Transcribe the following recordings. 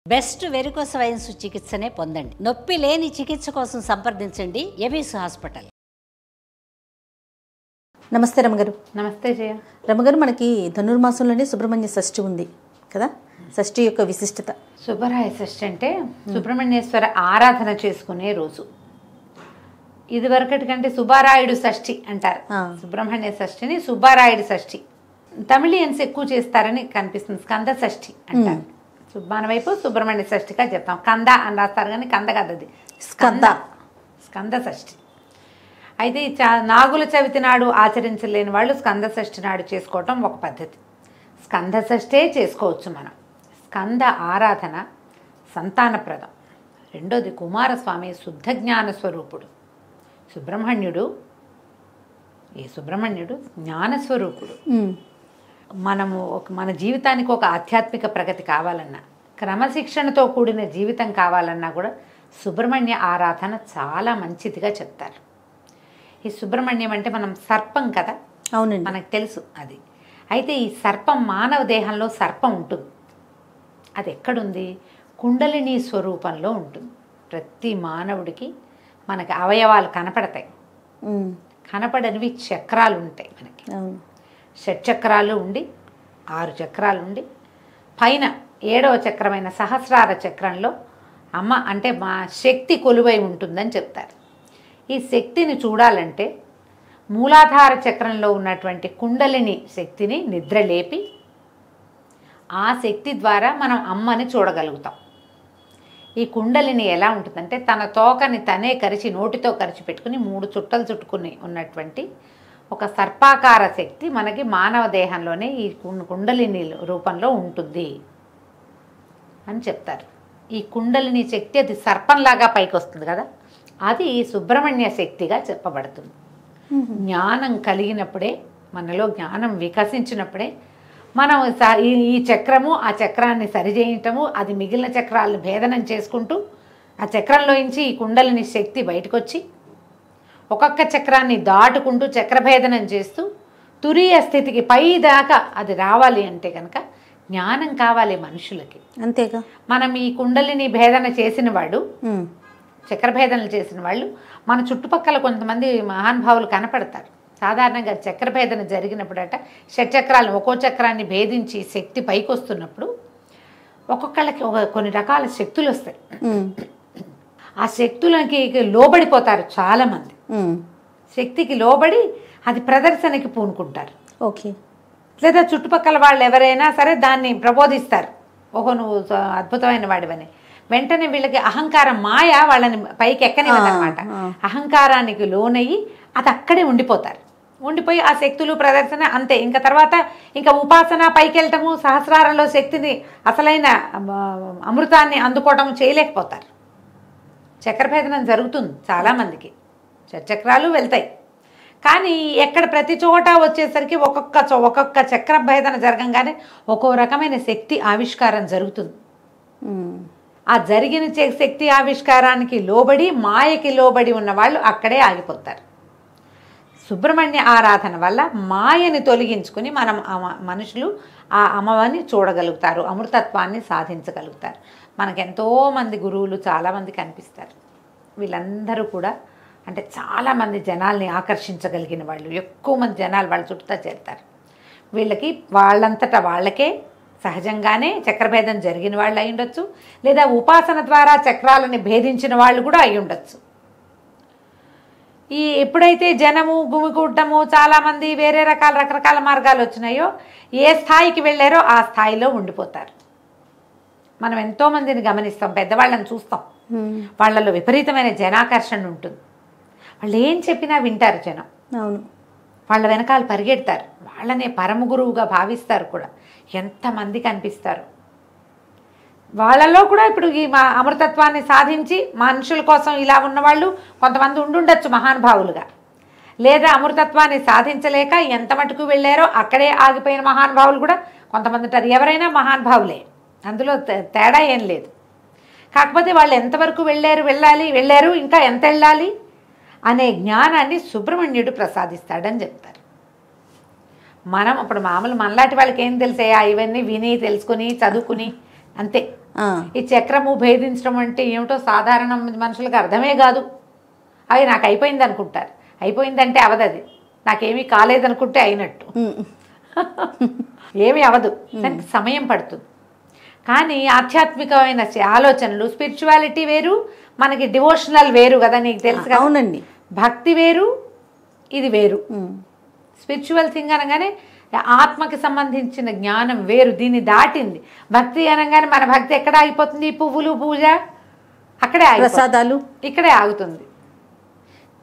Best varicose wines చికిత్సనే పొందండి. నొప్పి లేని చికిత్స కోసం సంప్రదించండి ఎబిస్ హాస్పిటల్. నమస్తే రమగారు. నమస్తే జయ. రమగారు, మనకి ధనుర్మాసంలోనే సుబ్రహ్మణ్య షష్ఠి ఉంది కదా. షష్ఠి యొక్క విశిష్టత. సుబ్బరాయ షష్ఠి అంటే సుబ్రహ్మణ్యేశ్వర ఆరాధన చేసుకునే రోజు. ఇదివరకటి కంటే సుబ్బారాయుడు షష్ఠి అంటారు. సుబ్రహ్మణ్య షష్ఠిని సుబ్బారాయుడు షష్ఠి. తమిళియన్స్ ఎక్కువ చేస్తారని కనిపిస్తుంది. స్కంద షష్ఠి అంటారు. మన వైపు సుబ్రహ్మణ్య షష్ఠిగా చెప్తాం. కంద అని రాస్తారు కానీ కంద కాదు, అది స్కంద షష్ఠి. అయితే నాగుల చవితి నాడు ఆచరించలేని వాళ్ళు స్కంద షష్ఠి నాడు చేసుకోవటం ఒక పద్ధతి. స్కంద షష్ఠే చేసుకోవచ్చు మనం. స్కంద ఆరాధన సంతానప్రదం. రెండోది కుమారస్వామి శుద్ధ జ్ఞాన స్వరూపుడు. సుబ్రహ్మణ్యుడు జ్ఞానస్వరూపుడు. మనము మన జీవితానికి ఒక ఆధ్యాత్మిక ప్రగతి కావాలన్నా, క్రమశిక్షణతో కూడిన జీవితం కావాలన్నా కూడా సుబ్రహ్మణ్య ఆరాధన చాలా మంచిదిగా చెప్తారు. ఈ సుబ్రహ్మణ్యం అంటే మనం సర్పం కదా. అవునండి, మనకు తెలుసు అది. అయితే ఈ సర్పం మానవ దేహంలో సర్పం ఉంటుంది. అది ఎక్కడుంది? కుండలిని స్వరూపంలో ఉంటుంది. ప్రతి మానవుడికి మనకి అవయవాలు కనపడతాయి. కనపడనివి చక్రాలు ఉంటాయి మనకి. షట్చక్రాలు ఉండి 6 చక్రాలు ఉండి పైన 7వ చక్రమైన సహస్రార చక్రంలో అమ్మ అంటే మా శక్తి కొలువై ఉంటుందని చెప్తారు. ఈ శక్తిని చూడాలంటే మూలాధార చక్రంలో ఉన్నటువంటి కుండలిని శక్తిని నిద్రలేపి ఆ శక్తి ద్వారా మనం అమ్మని చూడగలుగుతాం. ఈ కుండలిని ఎలా ఉంటుందంటే తన తోకని తనే కరిచి నోటితో కరిచి పెట్టుకుని 3 చుట్టలు చుట్టుకుని ఉన్నటువంటి ఒక సర్పాకార శక్తి మనకి మానవ దేహంలోనే ఈ కుండలిని రూపంలో ఉంటుంది అని చెప్తారు. ఈ కుండలిని శక్తి అది సర్పంలాగా పైకి వస్తుంది కదా, అది సుబ్రహ్మణ్య శక్తిగా చెప్పబడుతుంది. జ్ఞానం కలిగినప్పుడే, మనలో జ్ఞానం వికసించినప్పుడే మనం ఈ చక్రము ఆ చక్రాన్ని సరిచేయటము, అది మిగిలిన చక్రాలను భేదనం చేసుకుంటూ ఆ చక్రంలోంచి ఈ కుండలిని శక్తి బయటకు వచ్చి ఒక్కొక్క చక్రాన్ని దాటుకుంటూ చక్రభేదనం చేస్తూ తురీయ స్థితికి పై దాకా అది రావాలి అంటే కనుక జ్ఞానం కావాలి మనుషులకి. అంతేగా. మనం ఈ కుండలిని భేదన చేసిన వాళ్ళు, చక్రభేదనలు చేసిన వాళ్ళు మన చుట్టుపక్కల కొంతమంది మహానుభావులు కనపడతారు. సాధారణంగా చక్రభేదన జరిగినప్పుడట షట్చక్రాలను ఒక్కో చక్రాన్ని భేదించి శక్తి పైకి వస్తున్నప్పుడు ఒక్కొక్కళ్ళకి కొన్ని రకాల శక్తులు వస్తాయి. ఆ శక్తులకి లోబడిపోతారు చాలామంది. శక్తికి లోబడి అది ప్రదర్శనకి పూనుకుంటారు. ఓకే. లేదా చుట్టుపక్కల వాళ్ళు ఎవరైనా సరే దాన్ని ప్రబోధిస్తారు, ఓహో నువ్వు అద్భుతమైన వాడివని. వెంటనే వీళ్ళకి అహంకారం మాయ వాళ్ళని పైకి ఎక్కనివ్వదన్నమాట. అహంకారానికి లోనయ్యి అది అక్కడే ఉండిపోతారు. ఉండిపోయి ఆ శక్తులు ప్రదర్శన అంతే. ఇంకా తర్వాత ఇంకా ఉపాసన పైకి వెళ్ళటము, సహస్రారంలో శక్తిని అసలైన అమృతాన్ని అందుకోవటం చేయలేకపోతారు. చక్రభేదనం జరుగుతుంది చాలామందికి, చక్రాలు వెళ్తాయి. కానీ ఎక్కడ ప్రతి చోట వచ్చేసరికి ఒక్కొక్క చక్రభేదన జరగంగానే ఒక్కో రకమైన శక్తి ఆవిష్కారం జరుగుతుంది. ఆ జరిగిన శక్తి ఆవిష్కారానికి లోబడి మాయకి లోబడి ఉన్న వాళ్ళు అక్కడే ఆగిపోతారు. సుబ్రహ్మణ్య ఆరాధన వల్ల మాయని తొలగించుకుని మనం మనుషులు ఆ అమ్మవారిని చూడగలుగుతారు, అమృతత్వాన్ని సాధించగలుగుతారు. మనకు ఎంతోమంది గురువులు చాలామంది కనిపిస్తారు. వీళ్ళందరూ కూడా అంటే చాలామంది జనాల్ని ఆకర్షించగలిగిన వాళ్ళు, ఎక్కువ మంది జనాలు వాళ్ళ చుట్టూ చేరుతారు. వీళ్ళకి వాళ్ళంతటా వాళ్ళకే సహజంగానే చక్రభేదం జరిగిన వాళ్ళు అయి ఉండొచ్చు, లేదా ఉపాసన ద్వారా చక్రాలని భేదించిన వాళ్ళు కూడా అయి ఉండొచ్చు. ఎప్పుడైతే జనము గుమికూడటము చాలామంది వేరే రకరకాల మార్గాలు వచ్చినాయో, ఏ స్థాయికి వెళ్ళారో ఆ స్థాయిలో ఉండిపోతారు. మనం ఎంతోమందిని గమనిస్తాం, పెద్దవాళ్ళని చూస్తాం, వాళ్ళలో విపరీతమైన జనాకర్షణ ఉంటుంది. వాళ్ళు ఏం చెప్పినా వింటారు జనం. అవును, వాళ్ళ వెనకాల పరిగెడతారు, వాళ్ళనే పరమ గురువుగా భావిస్తారు కూడా. ఎంతమంది కనిపిస్తారు వాళ్ళలో కూడా. ఇప్పుడు ఈ అమృతత్వాన్ని సాధించి మనుషుల కోసం ఇలా ఉన్నవాళ్ళు కొంతమంది ఉండుండొచ్చు మహానుభావులుగా, లేదా అమృతత్వాన్ని సాధించలేక ఎంత మటుకు వెళ్ళారో అక్కడే ఆగిపోయిన మహానుభావులు కూడా కొంతమంది ఉంటారు. ఎవరైనా మహానుభావులే, అందులో తేడా ఏం లేదు. కాకపోతే వాళ్ళు ఎంతవరకు వెళ్ళారు, ఇంకా ఎంత వెళ్ళాలి అనే జ్ఞానాన్ని సుబ్రహ్మణ్యుడు ప్రసాదిస్తాడని చెప్తారు. మనం ఇప్పుడు మామూలు మనలాంటి వాళ్ళకి ఏం తెలిసాయా, ఇవన్నీ విని తెలుసుకుని చదువుకుని అంతే. ఈ చక్రము భేదించడం అంటే ఏమిటో సాధారణ మనుషులకు అర్థమే కాదు. అవి నాకు అయిపోయింది అనుకుంటారు. అయిపోయిందంటే అవదది. నాకేమీ కాలేదనుకుంటే అయినట్టు. ఏమీ అవదు, దానికి సమయం పడుతుంది. కానీ ఆధ్యాత్మికమైన ఆలోచనలు, స్పిరిచువాలిటీ వేరు, మనకి డివోషనల్ వేరు కదా, నీకు తెలుసు కదా. అవునండి. భక్తి వేరు, ఇది వేరు. స్పిరిచువల్ థింగ్ అనగానే ఆత్మకి సంబంధించిన జ్ఞానం వేరు, దీన్ని దాటింది. భక్తి అనగానే మన భక్తి ఎక్కడ ఆగిపోతుంది? పువ్వులు, పూజ అక్కడే ప్రసాదాలు ఇక్కడే ఆగుతుంది.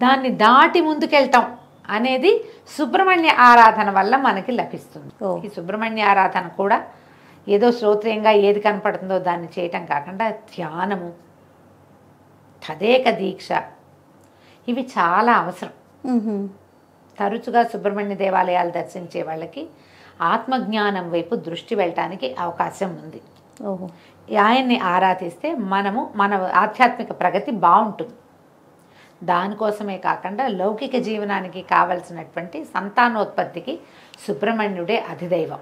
దాన్ని దాటి ముందుకెళ్తాం అనేది సుబ్రహ్మణ్య ఆరాధన వల్ల మనకి లభిస్తుంది. ఈ సుబ్రహ్మణ్య ఆరాధన కూడా ఏదో శ్రోత్రియంగా ఏది కనపడుతుందో దాన్ని చేయటం కాకుండా ధ్యానము, తదేక దీక్ష, ఇవి చాలా అవసరం. తరచుగా సుబ్రహ్మణ్య దేవాలయాలు దర్శించే వాళ్ళకి ఆత్మజ్ఞానం వైపు దృష్టి వెళ్ళటానికి అవకాశం ఉంది. ఆయన్ని ఆరాధిస్తే మన ఆధ్యాత్మిక ప్రగతి బాగుంటుంది. దానికోసమే కాకుండా లౌకిక జీవనానికి కావలసినటువంటి సంతానోత్పత్తికి సుబ్రహ్మణ్యుడే అధిదైవం.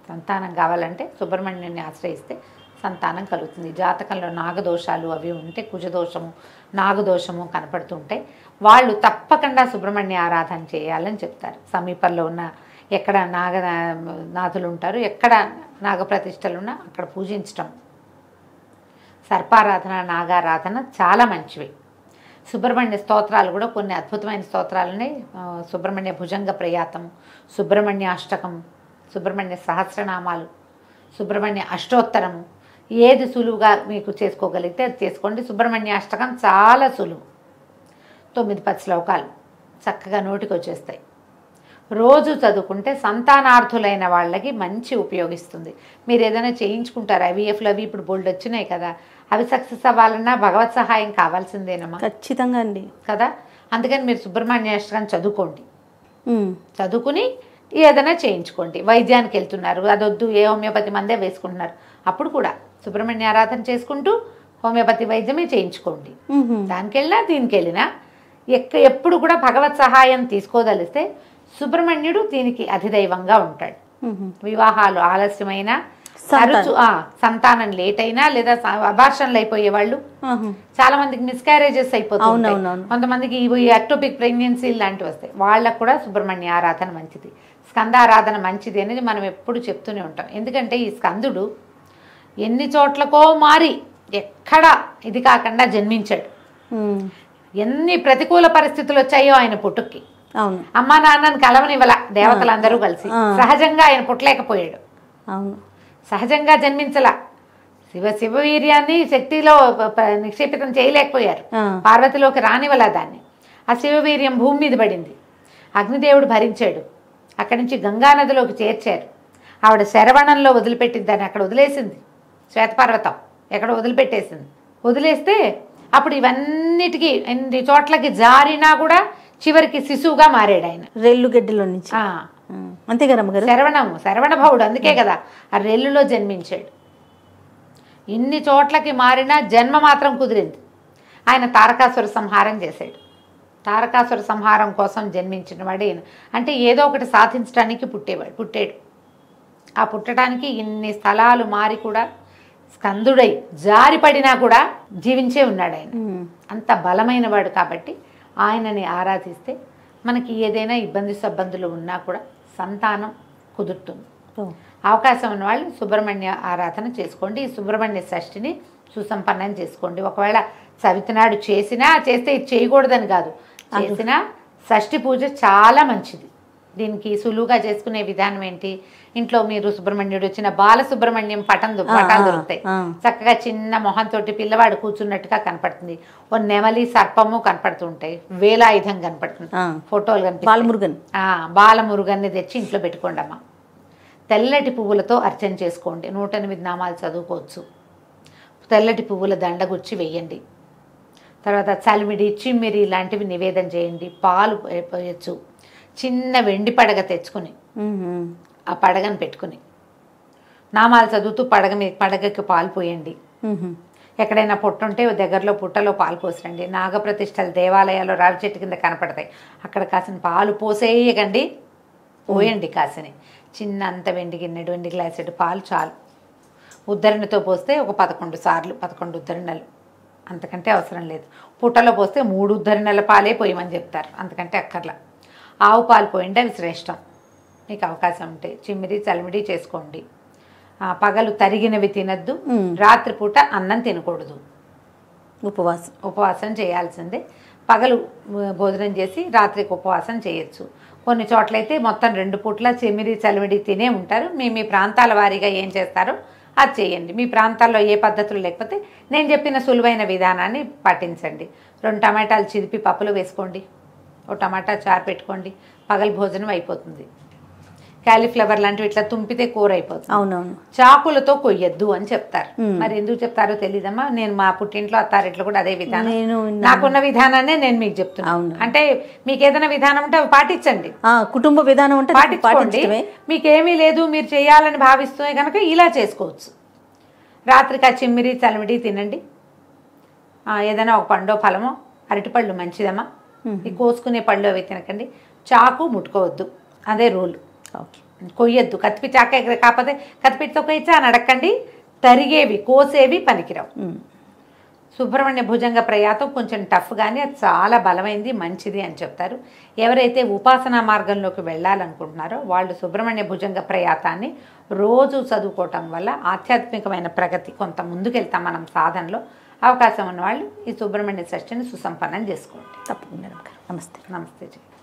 సంతానం కావాలంటే సుబ్రహ్మణ్యుని ఆశ్రయిస్తే సంతానం కలుగుతుంది. జాతకంలో నాగదోషాలు అవి ఉంటే, కుజదోషము, నాగదోషము కనపడుతుంటే వాళ్ళు తప్పకుండా సుబ్రహ్మణ్య ఆరాధన చేయాలని చెప్తారు. సమీపంలో ఉన్న ఎక్కడ నాగనాథులు ఉంటారు, ఎక్కడ నాగప్రతిష్టలు ఉన్నా అక్కడ పూజించటం. సర్పారాధన, నాగారాధన చాలా మంచివి. సుబ్రహ్మణ్య స్తోత్రాలు కూడా కొన్ని అద్భుతమైన స్తోత్రాలని, సుబ్రహ్మణ్య భుజంగ ప్రయాతము, సుబ్రహ్మణ్య అష్టకం, సుబ్రహ్మణ్య సహస్రనామాలు, సుబ్రహ్మణ్య అష్టోత్తరము, ఏది సులువుగా మీకు చేసుకోగలిగితే అది చేసుకోండి. సుబ్రహ్మణ్య అష్టకం చాలా సులువు, 9-10 శ్లోకాలు చక్కగా నోటికి వచ్చేస్తాయి. రోజు చదువుకుంటే సంతానార్థులైన వాళ్ళకి మంచి ఉపయోగిస్తుంది. మీరు ఏదైనా చేయించుకుంటారు, IVFలు అవి ఇప్పుడు బోల్డ్ వచ్చినాయి కదా, అవి సక్సెస్ అవ్వాలన్నా భగవత్ సహాయం కావాల్సిందేనమ్మా. ఖచ్చితంగా అండి కదా. అందుకని మీరు సుబ్రహ్మణ్య అష్టకం చదువుకోండి. చదువుకుని ఏదైనా చేయించుకోండి. వైద్యానికి వెళ్తున్నారు, అదొద్దు, ఏ హోమియోపతి మందే వేసుకుంటున్నారు, అప్పుడు కూడా సుబ్రహ్మణ్య ఆరాధన చేసుకుంటూ హోమియోపతి వైద్యమే చేయించుకోండి. దానికి వెళ్ళినా దీనికి వెళ్ళినా ఎప్పుడు కూడా భగవత్ సహాయం తీసుకోదలిస్తే సుబ్రహ్మణ్యుడు దీనికి అధిదైవంగా ఉంటాడు. వివాహాలు ఆలస్యమైన, తరచు సంతానం లేట్ అయినా, లేదా అబార్షన్లు అయిపోయే వాళ్ళు చాలా మందికి, మిస్క్యారేజెస్ అయిపోతుంది, కొంతమందికి ఎక్టోపిక్ ప్రెగ్నెన్సీ లాంటివి వస్తాయి, వాళ్ళకు కూడా సుబ్రహ్మణ్య ఆరాధన మంచిది, స్కందారాధన మంచిది అనేది మనం ఎప్పుడు చెప్తూనే ఉంటాం. ఎందుకంటే ఈ స్కందుడు ఎన్ని చోట్లకో మారి ఎక్కడ ఇది కాకుండా జన్మించాడు. ఎన్ని ప్రతికూల పరిస్థితులు వచ్చాయో ఆయన పుట్టుక్కి, అమ్మా నాన్నని కలవనివ్వల దేవతలందరూ కలిసి, సహజంగా ఆయన పుట్టలేకపోయాడు, సహజంగా జన్మించలా. శివవీర్యాన్ని శక్తిలో నిక్షేపితం చేయలేకపోయారు, పార్వతిలోకి రానివ్వలా దాన్ని. ఆ శివవీర్యం భూమి మీద పడింది, అగ్నిదేవుడు భరించాడు, అక్కడి నుంచి గంగానదిలోకి చేర్చారు. ఆవిడ శరవణంలో వదిలిపెట్టింది, దాన్ని అక్కడ వదిలేసింది, శ్వేతపర్వతం ఎక్కడ వదిలిపెట్టేసింది. వదిలేస్తే అప్పుడు ఇవన్నిటికీ ఎన్ని చోట్లకి జారినా కూడా చివరికి శిశువుగా మారాడు ఆయన, రెల్లుగడ్డలో నుంచి. అంతే కదా అమ్మగారు, శరవణ భవుడు, అందుకే కదా ఆ రెల్లులో జన్మించాడు. ఇన్ని చోట్లకి మారినా జన్మ మాత్రం కుదిరింది. ఆయన తారకాసుర సంహారం చేశాడు. తారకాసుర సంహారం కోసం జన్మించిన వాడు ఈయన. అంటే ఏదో ఒకటి సాధించడానికి పుట్టాడు. ఆ పుట్టడానికి ఇన్ని స్థలాలు మారి కూడా స్కందుడై జారిపడినా కూడా జీవించే ఉన్నాడు ఆయన. అంత బలమైన వాడు కాబట్టి ఆయనని ఆరాధిస్తే మనకి ఏదైనా ఇబ్బందులు ఉన్నా కూడా సంతానం కుదురుతుంది. అవకాశం ఉన్న వాళ్ళు సుబ్రహ్మణ్య ఆరాధన చేసుకోండి. ఈ సుబ్రహ్మణ్య షష్ఠిని సుసంపన్నం చేసుకోండి. ఒకవేళ చవితినాడు చేస్తే ఇది చేయకూడదని కాదు, చేసినా షష్ఠి పూజ చాలా మంచిది. దీనికి సులువుగా చేసుకునే విధానం ఏంటి, ఇంట్లో మీరు సుబ్రహ్మణ్యుడు వచ్చిన బాలసుబ్రహ్మణ్యం పటాలు దొరుకుతాయి. చక్కగా చిన్న మొహంతో పిల్లవాడు కూర్చున్నట్టుగా కనపడుతుంది. ఓ నెమలి, సర్పము కనపడుతుంటాయి, వేలాయుధం కనపడుతుంది, ఫోటోలు కనిపిస్తాయి. బాలమురుగన్ని తెచ్చి ఇంట్లో పెట్టుకోండి అమ్మ. తెల్లటి పువ్వులతో అర్చన చేసుకోండి. 108 నామాలు చదువుకోవచ్చు. తెల్లటి పువ్వుల దండ గుచ్చి వెయ్యండి. తర్వాత చలిమిడి, చిమ్మిరి లాంటివి నివేదన చేయండి. పాలు పోయచ్చు. చిన్న వెండి పడగ తెచ్చుకుని ఆ పడగను పెట్టుకుని నామాలు చదువుతూ పడగకి పాలు పోయండి. ఎక్కడైనా పుట్ట ఉంటే దగ్గరలో పుట్టలో పాలు పోసరండి. నాగప్రతిష్టలు దేవాలయాల్లో రావి చెట్టు కింద కనపడతాయి, అక్కడ కాసిన పాలు పోసేయకండి, పోయండి కాసిని. చిన్న అంత వెండి గిన్నెడు, వెండి గ్లాసెడు పాలు చాలు ఉద్ధరణతో పోస్తే ఒక 11 సార్లు 11 ఉద్ధరణలు, అంతకంటే అవసరం లేదు. పుట్టలో పోస్తే 3 ఉద్ధరణల పాలే పోయమని చెప్తారు, అంతకంటే అక్కర్లా. ఆవు పాలు పోయండి, అవి శ్రేష్టం. మీకు అవకాశం ఉంటే చిమ్మిడి చలిమిడి చేసుకోండి. పగలు తరిగినవి తినద్దు, రాత్రిపూట అన్నం తినకూడదు, ఉపవాసం చేయాల్సిందే. పగలు భోజనం చేసి రాత్రికి ఉపవాసం చేయొచ్చు. కొన్ని చోట్లయితే మొత్తం 2 పూట్ల చిమ్మిడి చలిమిడి తినే ఉంటారు. మీ ప్రాంతాల వారీగా ఏం చేస్తారో అది చేయండి. మీ ప్రాంతాల్లో ఏ పద్ధతులు లేకపోతే నేను చెప్పిన సులువైన విధానాన్ని పాటించండి. 2 టమాటాలు చిదిపి పప్పులో వేసుకోండి, ఒక టమాటా చారు పెట్టుకోండి, పగలు భోజనం అయిపోతుంది. క్యాలీఫ్లవర్ లాంటివి ఇట్లా తుంపితే కూర అయిపోతుంది. అవునవును. చాకులతో కొయ్యొద్దు అని చెప్తారు. మరి ఎందుకు చెప్తారో తెలీదమ్మా. నేను మా పుట్టింట్లో అత్తారింట్లో కూడా అదే విధానం, నాకున్న విధానాన్ని నేను మీకు చెప్తున్నాను. అంటే మీకు ఏదైనా విధానం ఉంటే అవి పాటించండి, కుటుంబ విధానం ఉంటే పాటించుకోండి. మీకేమీ లేదు మీరు చేయాలని భావిస్తే కనుక ఇలా చేసుకోవచ్చు. రాత్రికి ఆ చిమ్మిరి చలిమిడి తినండి. ఏదైనా ఒక పండో ఫలమో, అరటిపళ్ళు మంచిదమ్మా, ఈ కోసుకునే పళ్ళు అవి తినకండి. చాకు ముట్టుకోవద్దు, అదే రూల్. కొయ్యొద్దు, కత్తిపి చాక కాకపోతే కత్తిపిటితో కొయ్యచ్చా అని అడగండి. తరిగేవి కోసేవి పనికిరావు. సుబ్రహ్మణ్య భుజంగ ప్రయాతం కొంచెం టఫ్, కానీ అది చాలా బలమైంది, మంచిది అని చెప్తారు. ఎవరైతే ఉపాసనా మార్గంలోకి వెళ్ళాలనుకుంటున్నారో వాళ్ళు సుబ్రహ్మణ్య భుజంగ ప్రయాతాన్ని రోజు చదువుకోవటం వల్ల ఆధ్యాత్మికమైన ప్రగతి కొంత ముందుకెళ్తాం మనం సాధనలో. అవకాశం ఉన్న వాళ్ళు ఈ సుబ్రహ్మణ్య షష్ఠిని సుసంపన్నం చేసుకోండి. తప్పకుండా. నమస్తే. నమస్తే.